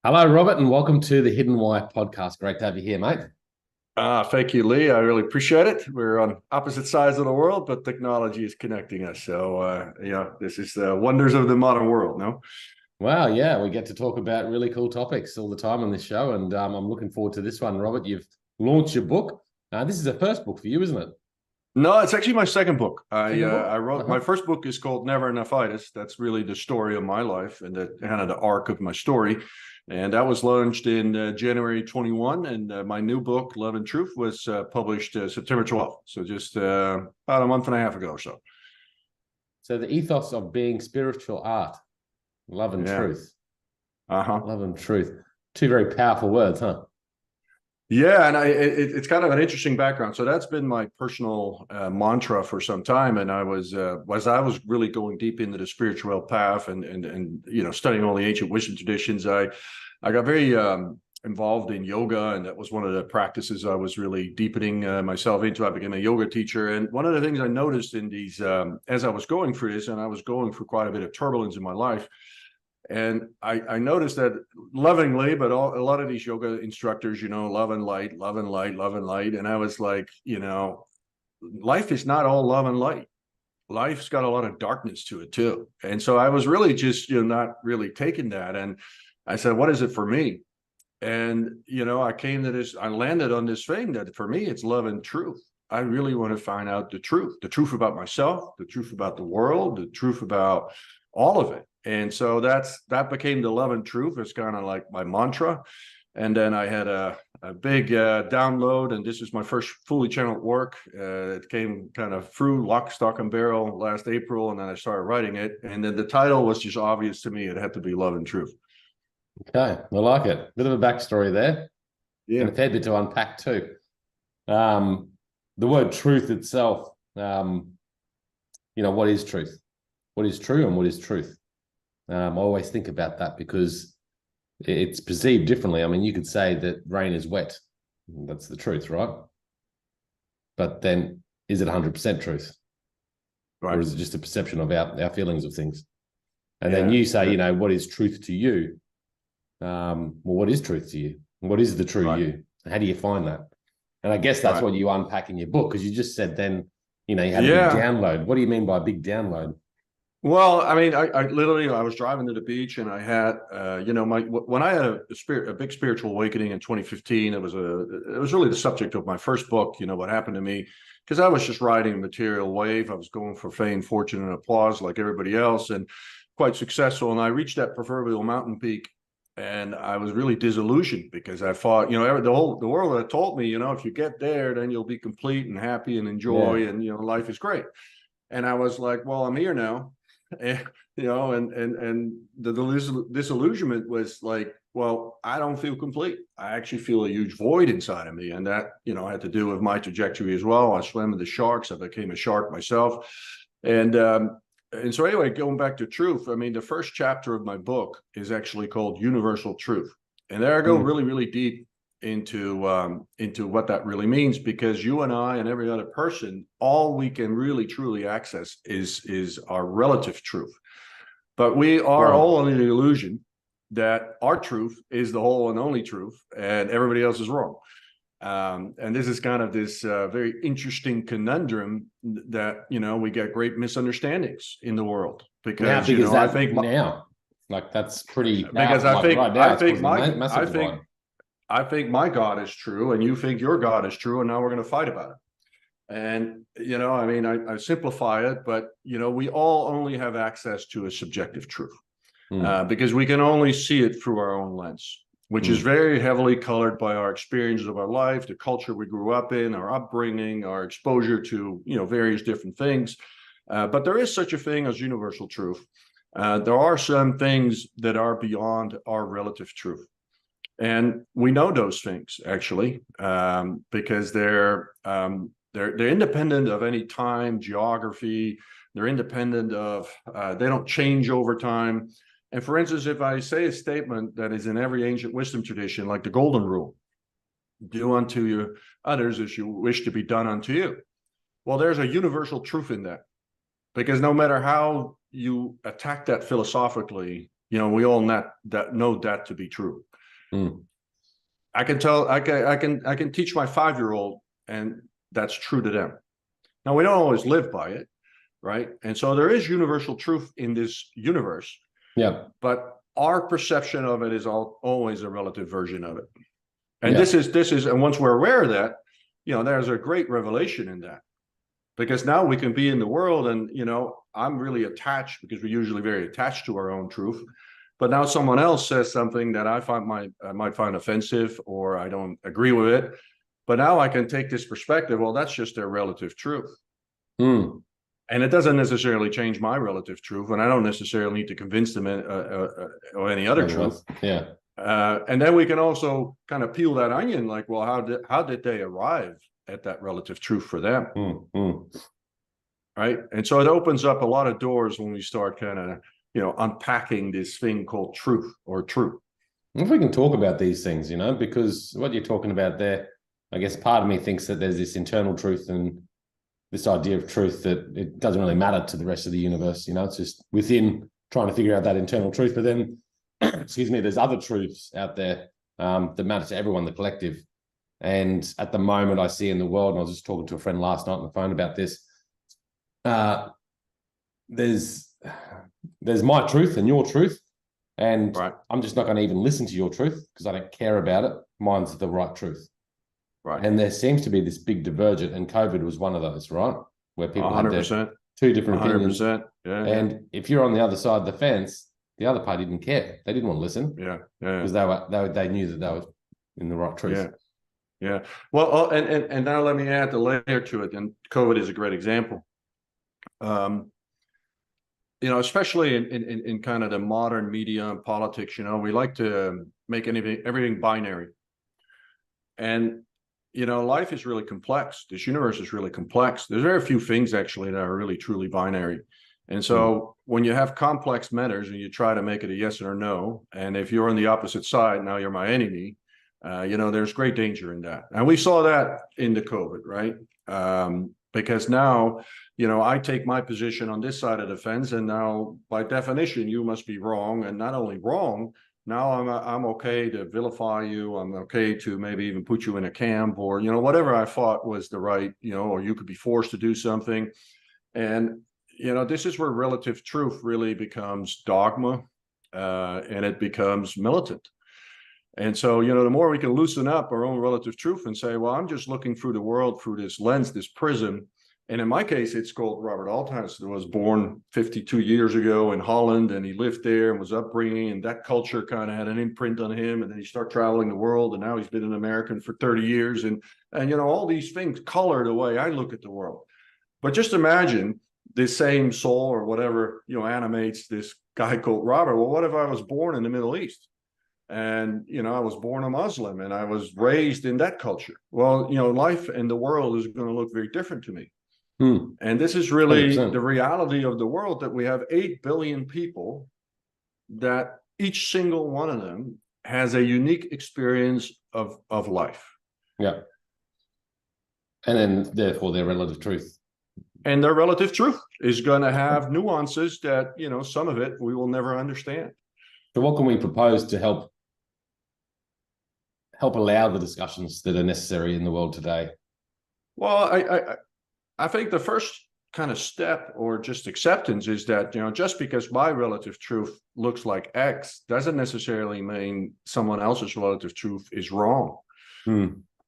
Hello, Robert, and welcome to the Hidden Why podcast. Great to have you here, mate. Thank you, Lee. I really appreciate it. We're on opposite sides of the world, but technology is connecting us. This is the wonders of the modern world, no? Wow, yeah, we get to talk about really cool topics all the time on this show, and I'm looking forward to this one, Robert. You've launched your book. This is the first book for you, isn't it? No, it's actually my second book. Second book? I wrote my first book is called Never Enoughitis. That's really the story of my life and the kind of the arc of my story. And that was launched in January 21. And my new book, Love and Truth, was published September 12th. So just about a month and a half ago or so. So the ethos of being spiritual art, love and Yeah. truth. Uh-huh. Love and truth. Two very powerful words, huh? Yeah, and it's kind of an interesting background. So that's been my personal mantra for some time. And as I was really going deep into the spiritual path and studying all the ancient wisdom traditions, I got very involved in yoga, and that was one of the practices I was really deepening myself into. I became a yoga teacher, and one of the things I noticed in these as I was going through this, and I was going through quite a bit of turbulence in my life. And I noticed that lovingly, but a lot of these yoga instructors, love and light, love and light, love and light. And I was like, life is not all love and light. Life's got a lot of darkness to it too. And so I was really just, not really taking that. And I said, what is it for me? And, I landed on this thing that for me, it's love and truth. I really want to find out the truth about myself, the truth about the world, the truth about all of it. And so that became the love and truth. It's kind of like my mantra. And then I had a big download, and this is my first fully channeled work. It came kind of through lock, stock, and barrel last April, and then I started writing it. And then the title was just obvious to me. It had to be Love and Truth. Okay, I like it. Bit of a backstory there, and Yeah. a fair bit to unpack too. Um, the word truth itself, what is truth? What is true and what is truth? I always think about that because it's perceived differently. I mean, you could say that rain is wet. That's the truth, right? But then is it 100% truth? Or Right. is it just a perception of our feelings of things? And then Yeah. you say, what is truth to you? Well, what is truth to you? What is the true Right. you? How do you find that? And I guess that's Right. what you unpack in your book, because you just said then, you had a big Yeah. download. What do you mean by a big download? Well, I mean, I literally I was driving to the beach, and I had when I had a big spiritual awakening in 2015. It was really the subject of my first book. What happened to me, because I was just riding a material wave. I was going for fame, fortune, and applause like everybody else, and quite successful. And I reached that proverbial mountain peak, and I was really disillusioned because I thought, the world had told me, if you get there, then you'll be complete and happy and Yeah. enjoy, and life is great. And I was like, well, I'm here now. And, and the disillusionment was like, well, I don't feel complete. I actually feel a huge void inside of me. And that, had to do with my trajectory as well. I swam with the sharks. I became a shark myself. And so anyway, going back to truth, I mean, the first chapter of my book is actually called Universal Truth. And there I go Mm. really, really deep into what that really means, because you and I and every other person, all we can really truly access is our relative truth. But we are Right. all under the illusion that our truth is the whole and only truth, and everybody else is wrong. And this is kind of this very interesting conundrum that we get great misunderstandings in the world, And how because big is I that think now? Like that's pretty because powerful. Like right now, I it's think causing my massive divide. I think my God is true, and you think your God is true, and now we're going to fight about it. And I mean, I simplify it, but we all only have access to a subjective truth, Mm. because we can only see it through our own lens, which is Mm. very heavily colored by our experiences of our life, the culture we grew up in, our upbringing, our exposure to various different things. But there is such a thing as universal truth. There are some things that are beyond our relative truth. And we know those things actually, because they're independent of any time, geography. They're independent of they don't change over time. And for instance, if I say a statement that is in every ancient wisdom tradition, like the golden rule, do unto your others as you wish to be done unto you. Well, there's a universal truth in that, because no matter how you attack that philosophically, we all know that to be true. Mm. I can teach my 5-year-old, and that's true to them. Now, we don't always live by it, right? And so there is universal truth in this universe, Yeah. but our perception of it is always a relative version of it. And Yeah. this is, and once we're aware of that, there's a great revelation in that, because now we can be in the world, and I'm really attached, because we're usually very attached to our own truth. But now someone else says something that I might find offensive, or I don't agree with it. But now I can take this perspective. Well, that's just their relative truth. Mm. And it doesn't necessarily change my relative truth, and I don't necessarily need to convince them or any other truth. Yeah. And then we can also kind of peel that onion, like, well, how did they arrive at that relative truth for them? Right. And so it opens up a lot of doors when we start kind of, unpacking this thing called truth or truth. If we can talk about these things, because what you're talking about there, I guess part of me thinks that there's this internal truth and this idea of truth that it doesn't really matter to the rest of the universe. It's just within trying to figure out that internal truth. But then, excuse me, there's other truths out there that matter to everyone, the collective. And at the moment I see in the world, and I was just talking to a friend last night on the phone about this, there's my truth and your truth. And right. I'm just not going to even listen to your truth because I don't care about it. Mine's the right truth. Right. And there seems to be this big divergent, and COVID was one of those, right? Where people 100%. Had two different 100%. Opinions. Yeah. And if you're on the other side of the fence, the other party didn't care. They didn't want to listen. Yeah. Because they knew that they were in the right truth. Yeah. Well, and now let me add the layer to it. And COVID is a great example. Especially in kind of the modern media and politics, we like to make everything binary. And life is really complex. This universe is really complex. There's very few things actually that are really truly binary. And so when you have complex matters and you try to make it a yes or no, and if you're on the opposite side, now you're my enemy, there's great danger in that. And we saw that in the COVID, right? Because now, I take my position on this side of the fence, and now by definition, you must be wrong. And not only wrong, now I'm okay to vilify you. I'm okay to maybe even put you in a camp, or, whatever I thought was the right, or you could be forced to do something. And, this is where relative truth really becomes dogma, and it becomes militant. And so, the more we can loosen up our own relative truth and say, well, I'm just looking through the world through this lens, this prism. And in my case, it's called Robert Althuis, who was born 52 years ago in Holland, and he lived there and was upbringing, and that culture kind of had an imprint on him. And then he started traveling the world, and now he's been an American for 30 years. And all these things color the way I look at the world. But just imagine this same soul or whatever, animates this guy called Robert. Well, what if I was born in the Middle East? And, I was born a Muslim and I was raised in that culture. Well, life in the world is going to look very different to me. And this is really 100%. The reality of the world, that we have 8 billion people, that each single one of them has a unique experience of life. Yeah. And then therefore their relative truth. And their relative truth is going to have nuances that, some of it we will never understand. So what can we propose to help allow the discussions that are necessary in the world today? Well, I think the first kind of step, or just acceptance, is that, just because my relative truth looks like X doesn't necessarily mean someone else's relative truth is wrong.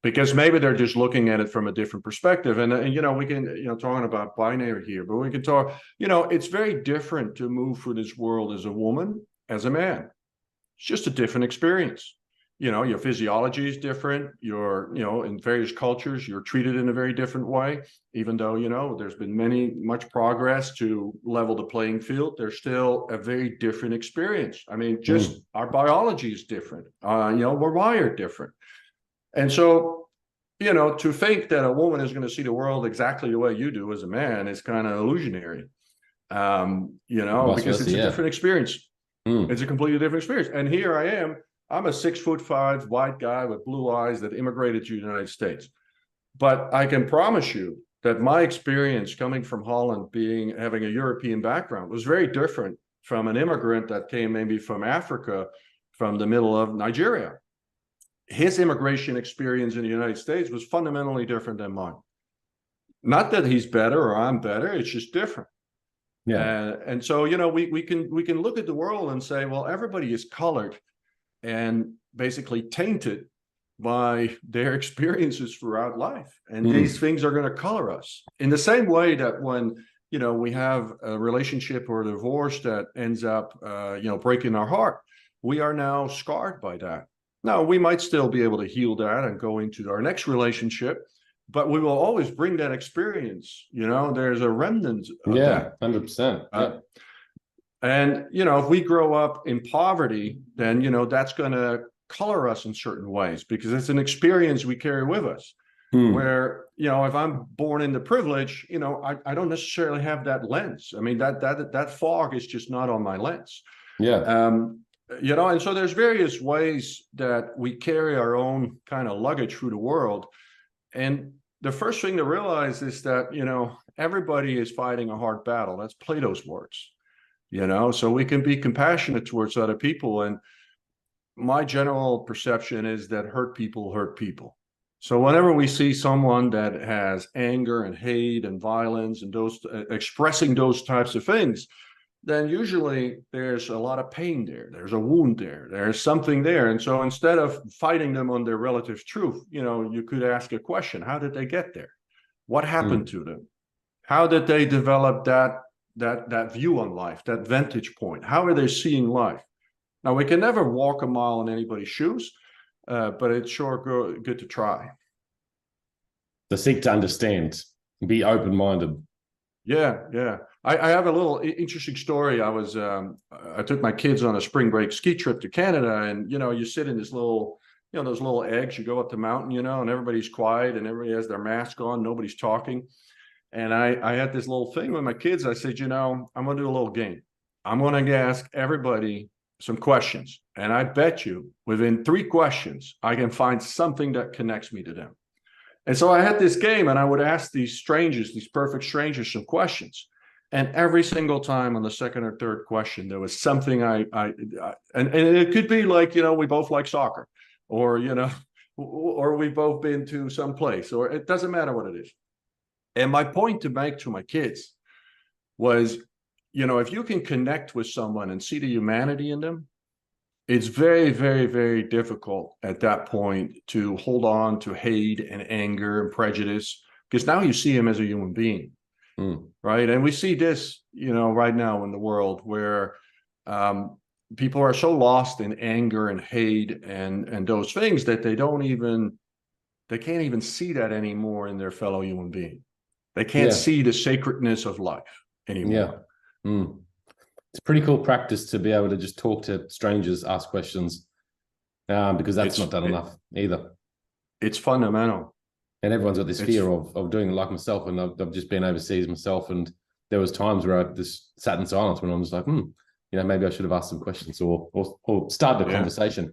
Because maybe they're just looking at it from a different perspective. And we can, talking about binary here, but we can talk, it's very different to move through this world as a woman, as a man. It's just a different experience. Your physiology is different. In various cultures, you're treated in a very different way. Even though, there's been much progress to level the playing field, there's still a very different experience. I mean, just our biology is different. We're wired different. And so, to think that a woman is going to see the world exactly the way you do as a man is kind of illusionary, because it's a different experience. It's a completely different experience. And here I am. I'm a 6'5" white guy with blue eyes that immigrated to the United States. But I can promise you that my experience coming from Holland, having a European background, was very different from an immigrant that came maybe from Africa, from the middle of Nigeria. his immigration experience in the United States was fundamentally different than mine. Not that he's better or I'm better, it's just different. Yeah. And so, we can look at the world and say, well, everybody is colored and basically tainted by their experiences throughout life. And these things are going to color us in the same way that when, we have a relationship or a divorce that ends up, breaking our heart, we are now scarred by that. Now, we might still be able to heal that and go into our next relationship, but we will always bring that experience. There's a remnant of that. 100%. Yeah. And, if we grow up in poverty, then, that's going to color us in certain ways because it's an experience we carry with us. Where, if I'm born into privilege, I don't necessarily have that lens. I mean, that fog is just not on my lens. Yeah. And so there's various ways that we carry our own kind of luggage through the world. And the first thing to realize is that, everybody is fighting a hard battle. That's Plato's words, so we can be compassionate towards other people. And my general perception is that hurt people hurt people. So whenever we see someone that has anger and hate and violence and those expressing those types of things, then usually there's a lot of pain there. There's a wound there. There's something there. And so instead of fighting them on their relative truth, you could ask a question. How did they get there? What happened to them? How did they develop that view on life, that vantage point? How are they seeing life? Now, we can never walk a mile in anybody's shoes, but it's sure good to try. To seek to understand, be open-minded. Yeah. I have a little interesting story. I took my kids on a spring break ski trip to Canada, and you sit in this little, those little eggs. You go up the mountain, and everybody's quiet and everybody has their mask on. Nobody's talking. And I had this little thing with my kids. I said, I'm going to do a little game. I'm going to ask everybody some questions, and I bet you within 3 questions I can find something that connects me to them. And so I had this game, and I would ask these strangers, these perfect strangers, some questions. And every single time on the second or third question, there was something and it could be like, we both like soccer, or, or we've both been to some place, or it doesn't matter what it is. And my point to make to my kids was, if you can connect with someone and see the humanity in them, it's very, very, very difficult at that point to hold on to hate and anger and prejudice, because now you see him as a human being, right? And we see this, right now in the world where people are so lost in anger and hate and those things that they can't even see that anymore in their fellow human being. They can't see the sacredness of life anymore. Yeah. It's a pretty cool practice to be able to just talk to strangers, ask questions, because that's not done enough either. It's fundamental. And everyone's got this fear of doing it like myself. And I've just been overseas myself. And there was times where I just sat in silence when I was like, maybe I should have asked some questions or started a conversation.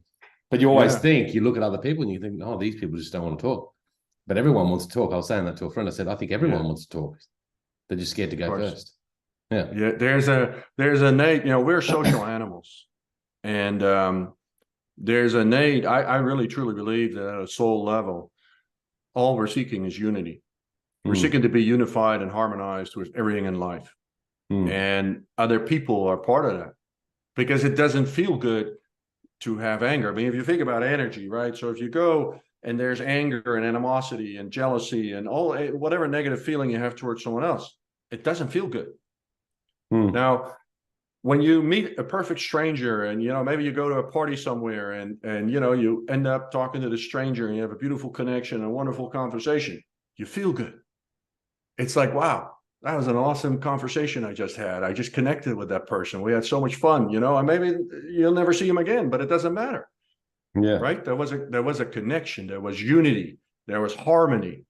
But you always think, you look at other people and you think, these people just don't want to talk. But everyone wants to talk. I was saying that to a friend. I said, I think everyone wants to talk. They're just scared to go first. Yeah. There's a innate, we're social animals, and there's a innate, I really truly believe that at a soul level, all we're seeking is unity. We're seeking to be unified and harmonized with everything in life. And other people are part of that, because it doesn't feel good to have anger. I mean, if you think about energy, right? So if you go and there's anger and animosity and jealousy and whatever negative feeling you have towards someone else, it doesn't feel good. Now, when you meet a perfect stranger and, maybe you go to a party somewhere and you end up talking to the stranger and you have a beautiful connection and a wonderful conversation, you feel good. It's like, wow, that was an awesome conversation I just had. I just connected with that person. We had so much fun, and maybe you'll never see him again, but it doesn't matter. Yeah. Right. There was a connection. There was unity. There was harmony.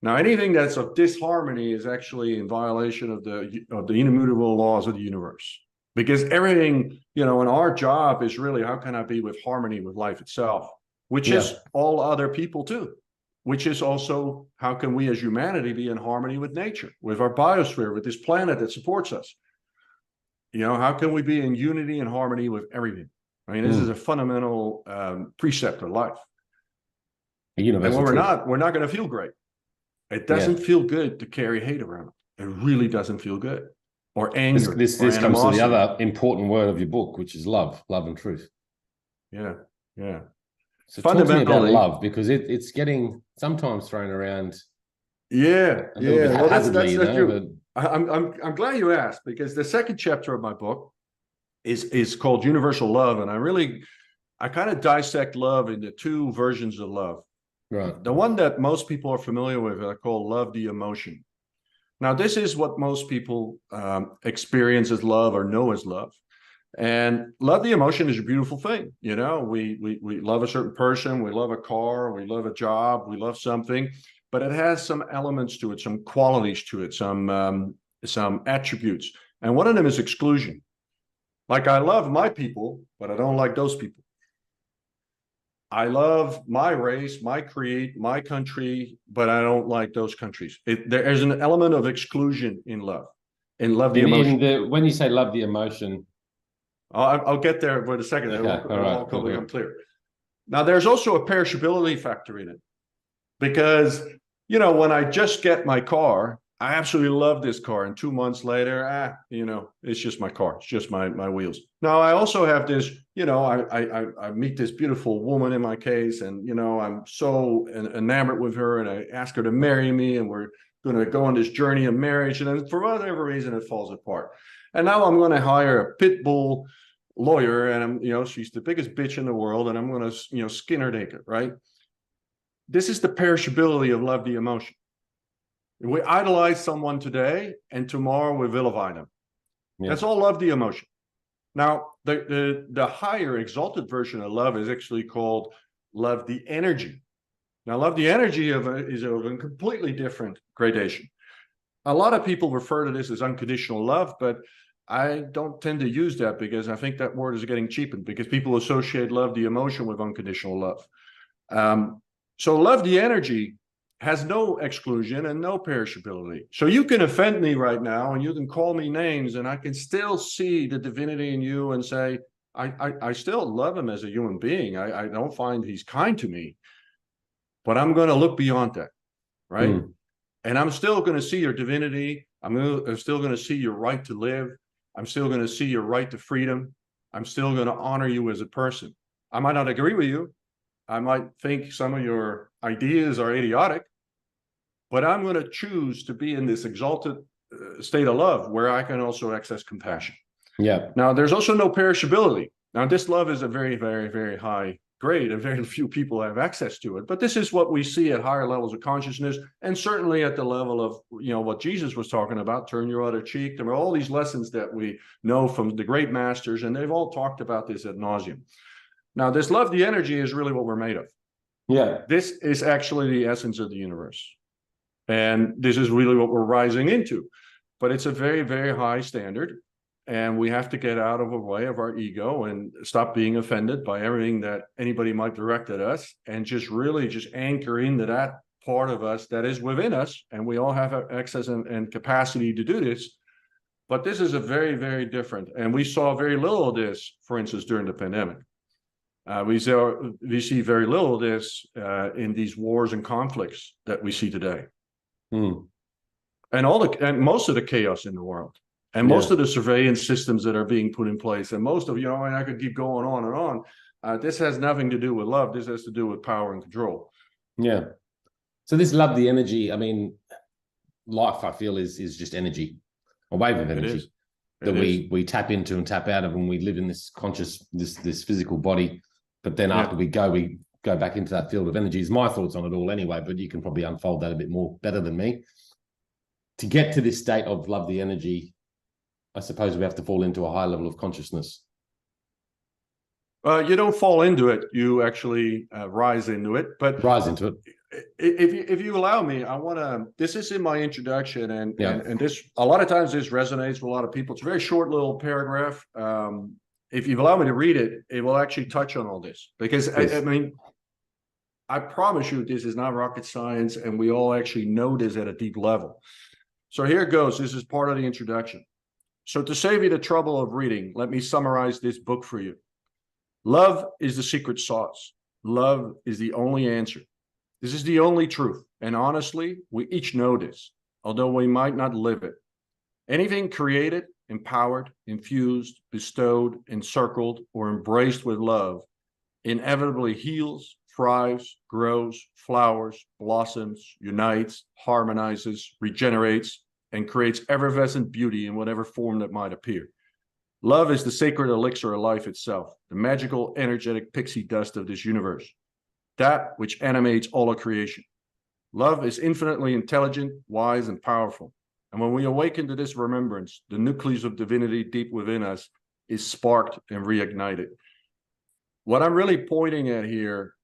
Now, anything that's of disharmony is actually in violation of the immutable laws of the universe, because everything, and our job is really, how can I be with harmony with life itself, which is all other people too, which is also, how can we as humanity be in harmony with nature, with our biosphere, with this planet that supports us? How can we be in unity and harmony with everything? I mean, this is a fundamental precept of life. A And when universal truth. we're not going to feel great. It Yeah. doesn't feel good to carry hate around. It really doesn't feel good. Or This anger this or this comes to the animosity. other important word of your book, which is love and truth. Yeah, yeah. So talk to me about Fundamentally, love, because it's getting sometimes thrown around yeah, a little bit yeah. Well, haphazardly, you that's know. true. But I'm glad you asked, because the second chapter of my book is called Universal Love, and I kind of dissect love into two versions of love. right, The one that most people are familiar with, I call love the emotion. Now, this is what most people experience as love or know as love. And love the emotion is a beautiful thing. You know, we love a certain person, we love a car, we love a job, we love something, but it has some elements to it, some qualities to it, some attributes. And one of them is exclusion. Like, I love my people, but I don't like those people. I love my race, my creed, my country, but I don't like those countries. There is an element of exclusion in love, the in emotion. the when you say love the emotion, I'll get there for a second. okay, all right, It'll cool, become cool. clear. Now, there's also a perishability factor in it, because, you know, when I just get my car, I absolutely love this car, and 2 months later, you know, it's just my car. It's just my wheels. Now, I also have this, you know, I meet this beautiful woman in my case, and, you know, I'm so enamored with her, and I ask her to marry me, and we're going to go on this journey of marriage, and then for whatever reason, it falls apart. And now I'm going to hire a pit bull lawyer, and I'm, you know, she's the biggest bitch in the world, and I'm going to, you know, skin her naked, right? This is the perishability of love, the emotion. We idolize someone today, and tomorrow we vilify them. Yeah. That's all love, the emotion. Now, the higher exalted version of love is actually called love, the energy. Now, love, the energy is of a completely different gradation. A lot of people refer to this as unconditional love, but I don't tend to use that, because I think that word is getting cheapened, because people associate love, the emotion, with unconditional love. So love, the energy, has no exclusion and no perishability. So you can offend me right now, and you can call me names, and I can still see the divinity in you and say, I still love him as a human being. I don't find he's kind to me, but I'm going to look beyond that, right? And I'm still going to see your divinity. I'm still going to see your right to live. I'm still going to see your right to freedom. I'm still going to honor you as a person. I might not agree with you. I might think some of your ideas are idiotic, but I'm going to choose to be in this exalted state of love, where I can also access compassion. Yeah. Now, there's also no perishability. Now, this love is a very, very, very high grade, and very few people have access to it. But this is what we see at higher levels of consciousness, and certainly at the level of, you know, what Jesus was talking about, turn your other cheek. There are all these lessons that we know from the great masters, and they've all talked about this ad nauseum. Now, this love, the energy, is really what we're made of. Yeah. This is actually the essence of the universe. And this is really what we're rising into. But it's a very, very high standard. And we have to get out of the way of our ego and stop being offended by everything that anybody might direct at us, and just really just anchor into that part of us that is within us. And we all have access and capacity to do this. But this is a very, very different. And we saw very little of this, for instance, during the pandemic. We see very little of this in these wars and conflicts that we see today. And most of the chaos in the world, and most of the surveillance systems that are being put in place, and most of, you know, and I could keep going on and on. This has nothing to do with love. This has to do with power and control. Yeah. So this love, the energy, I mean, life, I feel, is just energy, a wave of energy that we tap into and tap out of when we live in this conscious, this physical body. But then after we go back into that field of energy. Is my thoughts on it all anyway, but you can probably unfold that a bit more better than me. To get to this state of love, the energy, I suppose we have to fall into a high level of consciousness. You don't fall into it. You actually rise into it. But rise into it. If you allow me, I want to. This is in my introduction, and this, a lot of times this resonates with a lot of people. It's a very short little paragraph. If you allow me to read it, it will actually touch on all this, because I mean, I promise you, this is not rocket science, and we all actually know this at a deep level. So here it goes. This is part of the introduction. So to save you the trouble of reading, let me summarize this book for you. Love is the secret sauce. Love is the only answer. This is the only truth. And honestly, we each know this, although we might not live it. Anything created, empowered, infused, bestowed, encircled, or embraced with love inevitably heals, thrives, grows, flowers, blossoms, unites, harmonizes, regenerates, and creates effervescent beauty in whatever form that might appear. Love is the sacred elixir of life itself, the magical, energetic pixie dust of this universe, that which animates all of creation. Love is infinitely intelligent, wise, and powerful. And when we awaken to this remembrance, the nucleus of divinity deep within us is sparked and reignited. What I'm really pointing at here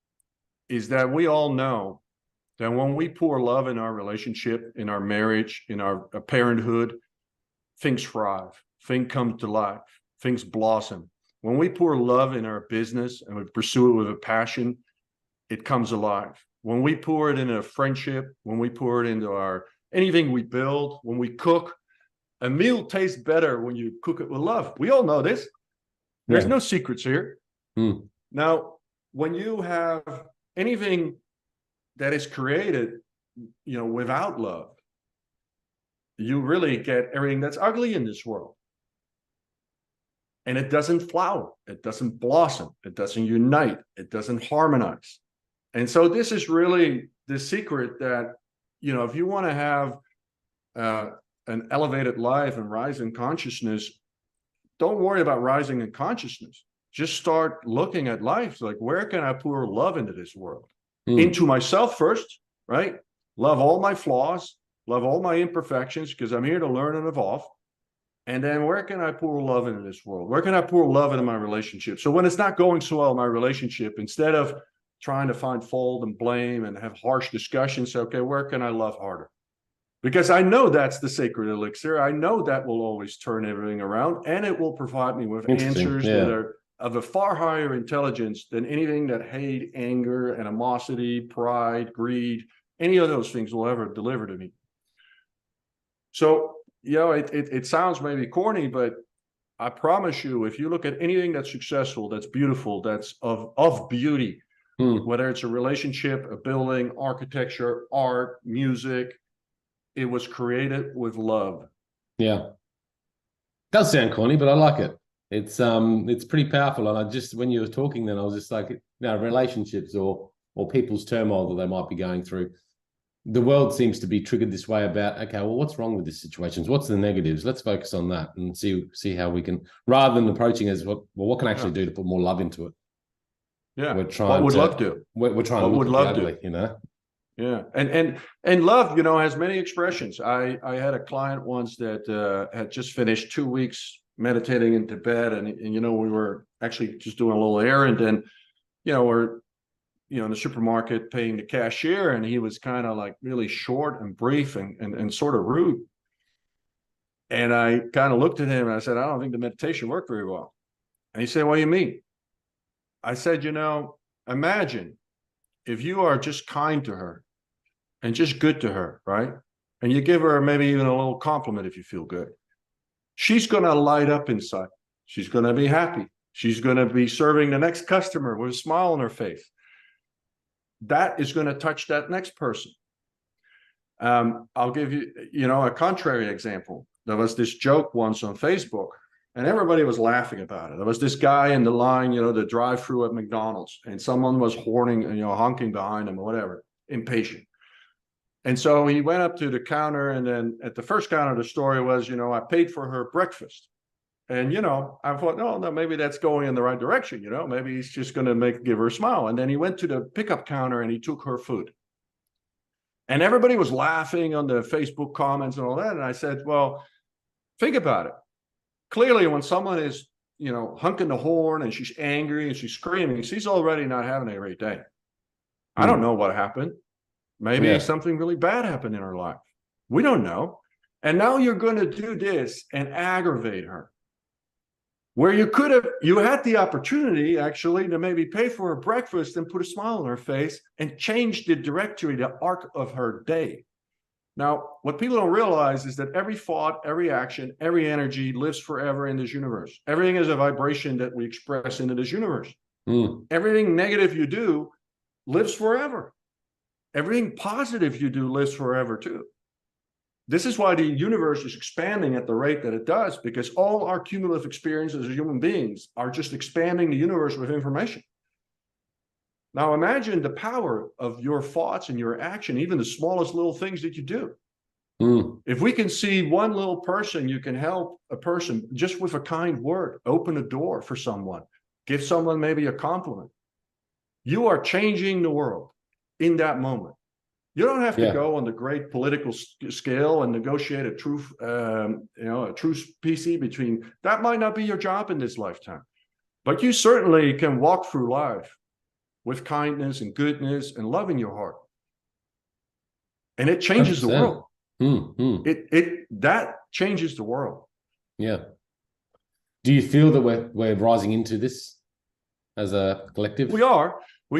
is that we all know that when we pour love in our relationship, in our marriage, in our parenthood, things thrive, things come to life, things blossom. When we pour love in our business and we pursue it with a passion, it comes alive. When we pour it into a friendship, when we pour it into our anything we build, when we cook, a meal tastes better when you cook it with love. We all know this. There's no secrets here. Now, when you have anything that is created, without love, you really get everything that's ugly in this world. And it doesn't flower, it doesn't blossom, it doesn't unite, it doesn't harmonize. And so this is really the secret that, if you want to have an elevated life and rise in consciousness, don't worry about rising in consciousness. Just start looking at life. Like, where can I pour love into this world? Into myself first, right? Love all my flaws, love all my imperfections, because I'm here to learn and evolve. And then where can I pour love into this world? Where can I pour love into my relationship? So when it's not going so well in my relationship, instead of trying to find fault and blame and have harsh discussions, okay, where can I love harder? Because I know that's the sacred elixir. I know that will always turn everything around, and it will provide me with answers that are of a far higher intelligence than anything that hate, anger, animosity, pride, greed, any of those things will ever deliver to me. So, it sounds maybe corny, but I promise you, if you look at anything that's successful, that's beautiful, that's of beauty, whether it's a relationship, a building, architecture, art, music, it was created with love. Yeah. Does sound corny, but I like it. It's pretty powerful. And when you were talking, then I was just like, relationships or people's turmoil that they might be going through. The world seems to be triggered this way about, okay, well, what's wrong with these situations? What's the negatives? Let's focus on that and see how we can, rather than approaching as what can I actually do to put more love into it? Yeah. We're trying what would love do? We're trying to look at the ugly, Yeah. And love, has many expressions. I had a client once that had just finished 2 weeks meditating in Tibet, and we were actually just doing a little errand, and we're in the supermarket paying the cashier, and he was kind of like really short and brief and sort of rude. And I kind of looked at him and I said, I don't think the meditation worked very well. And he said, what do you mean? I said, imagine if you are just kind to her and just good to her, right? And you give her maybe even a little compliment if you feel good. She's going to light up inside. She's going to be happy. She's going to be serving the next customer with a smile on her face. That is going to touch that next person. I'll give you, a contrary example. There was this joke once on Facebook, and everybody was laughing about it. There was this guy in the line, the drive-through at McDonald's, and someone was honking behind him or whatever, impatient. And so he went up to the counter, and then at the first counter, the story was, I paid for her breakfast. And, I thought, no, maybe that's going in the right direction. Maybe he's just going to give her a smile. And then he went to the pickup counter and he took her food. And everybody was laughing on the Facebook comments and all that. And I said, well, think about it. Clearly, when someone is, honking the horn and she's angry and she's screaming, she's already not having a great day. I don't know what happened. Maybe something really bad happened in her life. We don't know. And now you're going to do this and aggravate her. Where you had the opportunity actually to maybe pay for her breakfast and put a smile on her face and change the directory, the arc of her day. Now, what people don't realize is that every thought, every action, every energy lives forever in this universe. Everything is a vibration that we express into this universe. Everything negative you do lives forever. everything positive you do lives forever too. This is why the universe is expanding at the rate that it does, because all our cumulative experiences as human beings are just expanding the universe with information. Now imagine the power of your thoughts and your action, even the smallest little things that you do. If we can see one little person, you can help a person just with a kind word, open a door for someone, give someone maybe a compliment. You are changing the world in that moment. You don't have to go on the great political scale and negotiate a truth, a truth PC between. That might not be your job in this lifetime, but you certainly can walk through life with kindness and goodness and love in your heart, and it changes 100%. The world. That changes the world. Yeah. Do you feel that we're rising into this as a collective? We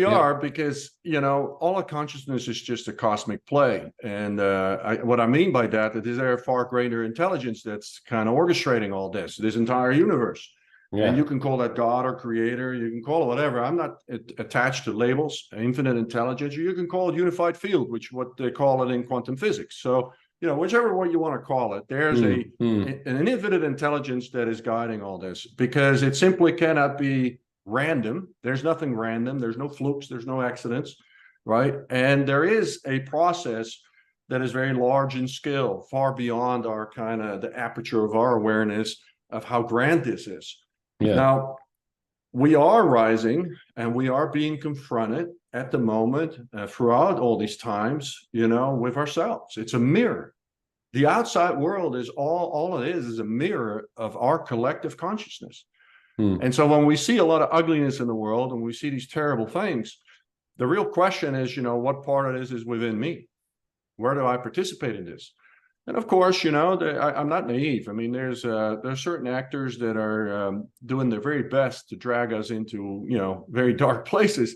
are, because all of consciousness is just a cosmic play, and what I mean by that is there a far greater intelligence that's kind of orchestrating all this entire universe. And you can call that God or creator, you can call it whatever. I'm not attached to labels, infinite intelligence, or you can call it unified field, which what they call it in quantum physics. So whichever way you want to call it, there's an infinite intelligence that is guiding all this, because it simply cannot be random. There's nothing random. There's no flukes. There's no accidents, right? And there is a process that is very large in scale, far beyond our kind of the aperture of our awareness of how grand this is. Now, we are rising, and we are being confronted at the moment throughout all these times, with ourselves. It's a mirror. The outside world is all it is a mirror of our collective consciousness. And so when we see a lot of ugliness in the world and we see these terrible things, the real question is, what part of this is within me? Where do I participate in this? And of course, I'm not naive. I mean, there's certain actors that are doing their very best to drag us into, very dark places.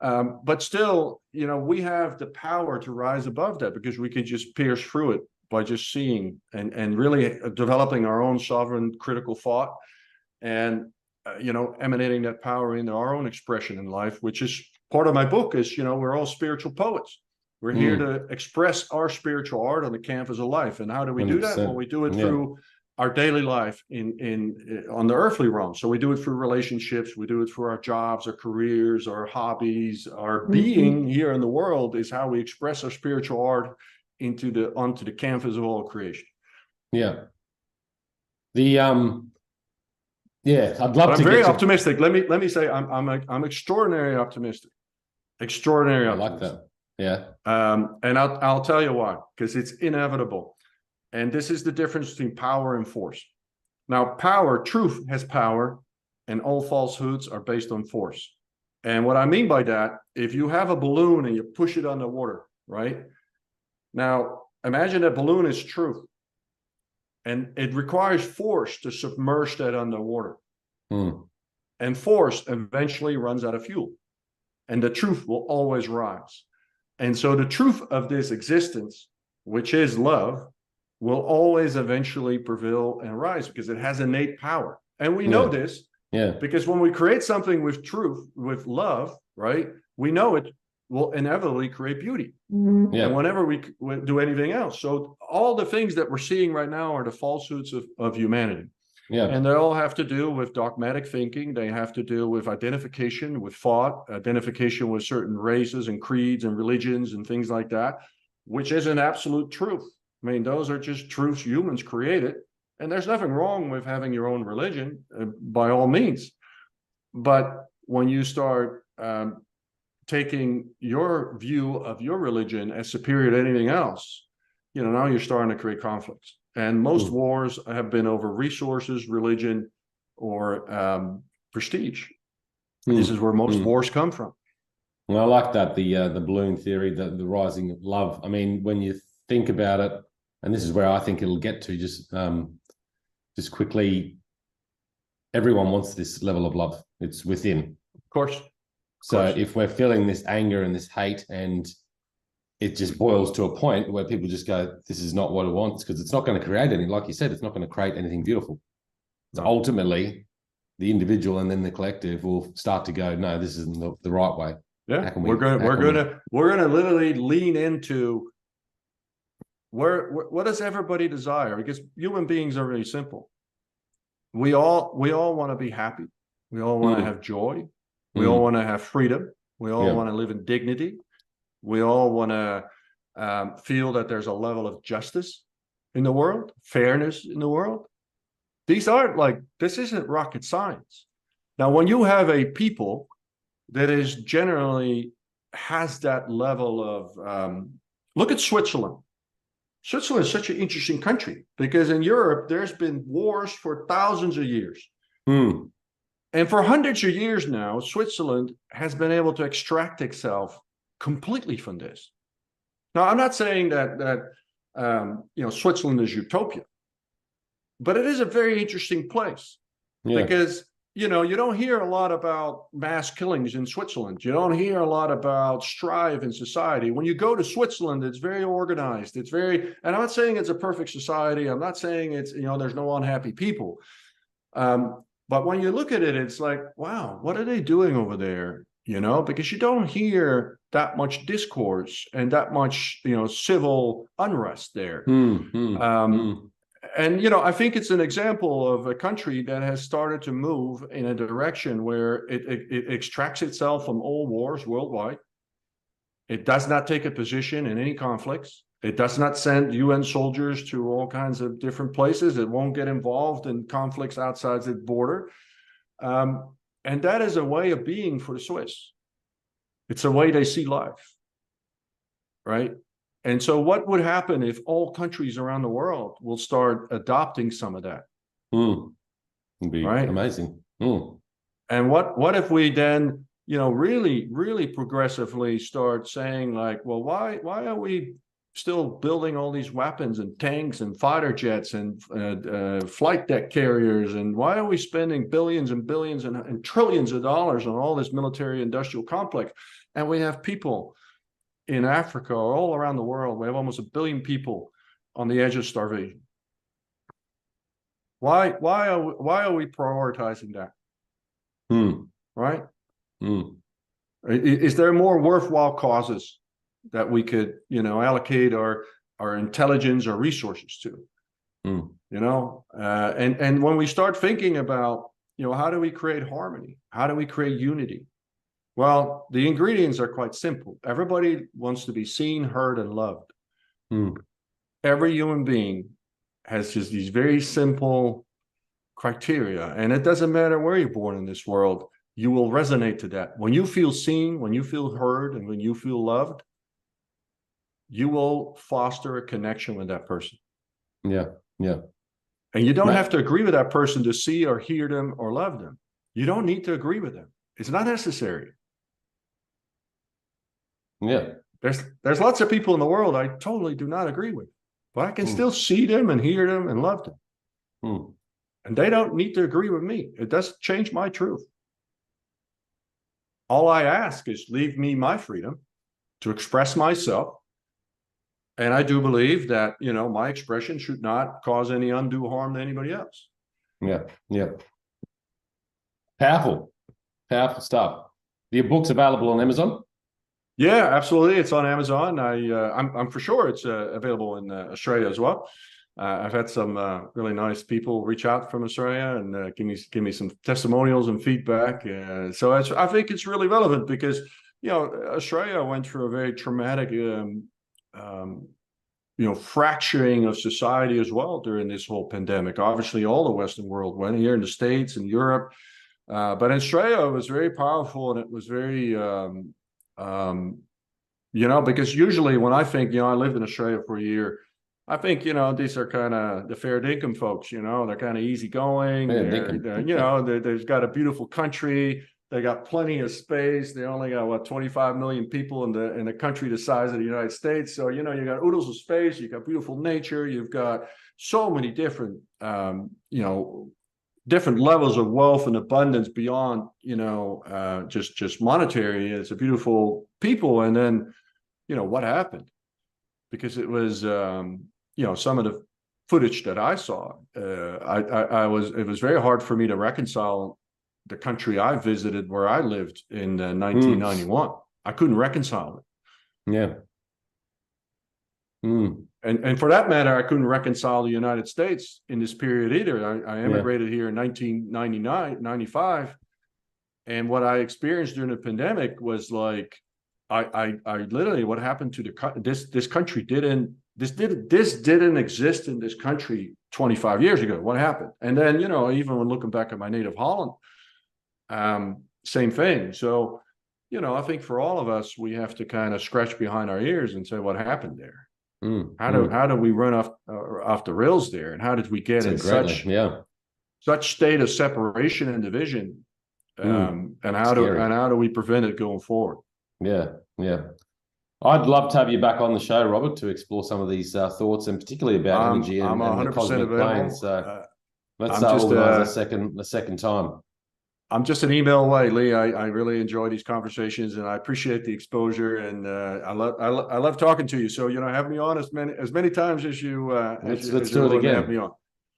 But still, we have the power to rise above that, because we can just pierce through it by just seeing and really developing our own sovereign critical thought, and emanating that power into our own expression in life, which is part of my book. Is we're all spiritual poets. We're here to express our spiritual art on the canvas of life. And how do we do that? Well, we do it through our daily life on the earthly realm. So we do it through relationships. We do it through our jobs, our careers, our hobbies, our being here in the world is how we express our spiritual art onto the canvas of all creation. Yeah. I'd love to. I'm very optimistic. Let me say, I'm extraordinarily optimistic. Extraordinary optimistic. I like that. Yeah. And I'll tell you why, because it's inevitable. And this is the difference between power and force. Now, truth has power, and all falsehoods are based on force. And what I mean by that, if you have a balloon and you push it underwater, right? Now, imagine that balloon is truth, and it requires force to submerge that underwater. And force eventually runs out of fuel, and the truth will always rise. And so the truth of this existence, which is love, will always eventually prevail and rise, because it has innate power. And we know this because when we create something with truth, with love, right, we know it will inevitably create beauty. And whenever we do anything else. So all the things that we're seeing right now are the falsehoods of humanity. And they all have to do with dogmatic thinking. They have to do with identification with thought, identification with certain races and creeds and religions and things like that, which is an absolute truth. I mean, those are just truths humans created. And there's nothing wrong with having your own religion, by all means. But when you start taking your view of your religion as superior to anything else, now you're starting to create conflicts. And most wars have been over resources, religion, or prestige. This is where most wars come from. Well, I like that, the balloon theory, the rising of love. I mean, when you think about it, and this is where I think it'll get to, just quickly, everyone wants this level of love. It's within. Of course. So if we're feeling this anger and this hate, and it just boils to a point where people just go, this is not what it wants, because it's not going to create anything. Like you said, it's not going to create anything beautiful. So ultimately, the individual and then the collective will start to go, no, this isn't the right way. Yeah, How can we're we? gonna How we're can we? gonna we're gonna literally lean into what does everybody desire? Because human beings are really simple. We all want to be happy. We all want to Mm, have joy. We all mm, want to have freedom. We all yeah. want to live in dignity. We all want to feel that there's a level of justice in the world, fairness in the world. These aren't like, this isn't rocket science. Now, when you have a people that is generally has that level of, look at Switzerland. Switzerland is such an interesting country because in Europe, there's been wars for thousands of years. Mm, And for hundreds of years now, Switzerland has been able to extract itself completely from this. Now, I'm not saying that Switzerland is utopia, but it is a very interesting place yeah. because you don't hear a lot about mass killings in Switzerland. You don't hear a lot about strife in society. When you go to Switzerland, it's very organized. It's very, and I'm not saying it's a perfect society. I'm not saying it's there's no unhappy people. But when you look at it, it's like, wow, what are they doing over there? Because you don't hear that much discourse and that much civil unrest there. Mm, mm, Um, mm, and I think it's an example of a country that has started to move in a direction where it extracts itself from all wars worldwide. It does not take a position in any conflicts. It does not send UN soldiers to all kinds of different places. It won't get involved in conflicts outside its border. And that is a way of being for the Swiss. It's a way they see life, right? And so what would happen if all countries around the world will start adopting some of that, mm. It'd be right? amazing. Mm, And what if we then, really, really progressively start saying like, well, why are we still building all these weapons and tanks and fighter jets and flight deck carriers? And why are we spending billions and billions and trillions of dollars on all this military industrial complex? And we have people in Africa or all around the world. We have almost 1 billion people on the edge of starvation. Why are we prioritizing that? mm, Right? mm. Is there more worthwhile causes that we could, allocate our intelligence or resources to? Mm. And when we start thinking about, how do we create harmony? How do we create unity? Well, the ingredients are quite simple. Everybody wants to be seen, heard, and loved. Mm. Every human being has just these very simple criteria, and it doesn't matter where you're born in this world. You will resonate to that. When you feel seen, when you feel heard, and when you feel loved, you will foster a connection with that person. Yeah, yeah. And you don't Mate, have to agree with that person to see or hear them or love them. You don't need to agree with them. It's not necessary. yeah. There's lots of people in the world I totally do not agree with, but I can still see them and hear them and love them. Mm. And they don't need to agree with me. It doesn't change my truth. All I ask is leave me my freedom to express myself. And I do believe that, my expression should not cause any undue harm to anybody else. Yeah, yeah. Powerful, powerful stuff. Your book's available on Amazon? Yeah, absolutely. It's on Amazon. I'm for sure it's available in Australia as well. I've had some really nice people reach out from Australia and give me some testimonials and feedback. So I think it's really relevant because Australia went through a very traumatic fracturing of society as well during this whole pandemic. Obviously, all the Western world went here in the States and Europe, but in Australia it was very powerful and it was very because usually when I think, I lived in Australia for a year, I think, these are kind of the fair income folks, they're kind of easygoing. They've got a beautiful country. They got plenty of space. They only got 25 million people in the country the size of the United States. So, you got oodles of space, you got beautiful nature, you've got so many different, different levels of wealth and abundance beyond, just monetary. It's a beautiful people. And then, what happened? Because it was, some of the footage that I saw, it was very hard for me to reconcile the country I visited where I lived in 1991. I couldn't reconcile it. Yeah. And for that matter, I couldn't reconcile the United States in this period either. I immigrated here in 1999, 95. And what I experienced during the pandemic was like, I literally, what happened to this country didn't exist in this country 25 years ago. What happened? And then, you know, even when looking back at my native Holland, same thing. So, you know, I think for all of us, we have to kind of scratch behind our ears and say, what happened there? How do we run off the rails there? And how did we get in such state of separation and division? And how do we prevent it going forward? Yeah. I'd love to have you back on the show, Robert, to explore some of these thoughts, and particularly about energy and the cosmic planes. So let's organize a second time. I'm just an email away, Lee. I really enjoy these conversations, and I appreciate the exposure, and I love talking to you. So, you know, have me on as many times as you. Let's do it again. Have me on.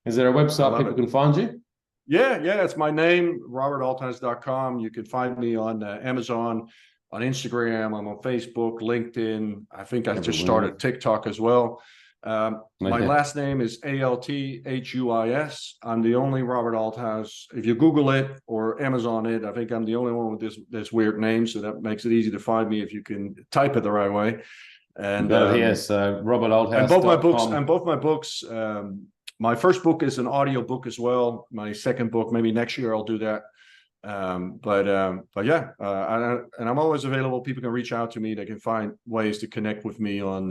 Is there a website people can find you? Yeah, it's my name, robertalthuis.com. You can find me on Amazon, on Instagram, I'm on Facebook, LinkedIn. I think I just started TikTok as well. My last name is Althuis. I'm the only Robert Althuis. If you Google it or Amazon it, I think I'm the only one with this weird name, so that makes it easy to find me if you can type it the right way. And so Robert Althuis. And both my books. My first book is an audio book as well. My second book, maybe next year I'll do that. But yeah, and I'm always available. People can reach out to me. They can find ways to connect with me on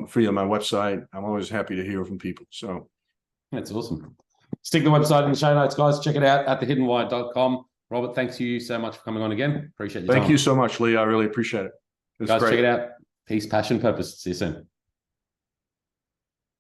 via my website. I'm always happy to hear from people. So that's awesome. Stick the website in the show notes, guys. Check it out at thehiddenwhy.com. Robert, thanks you so much for coming on again. Appreciate your time. Thank you so much, Lee. I really appreciate it. Guys, check it out. Peace, passion, purpose. See you soon.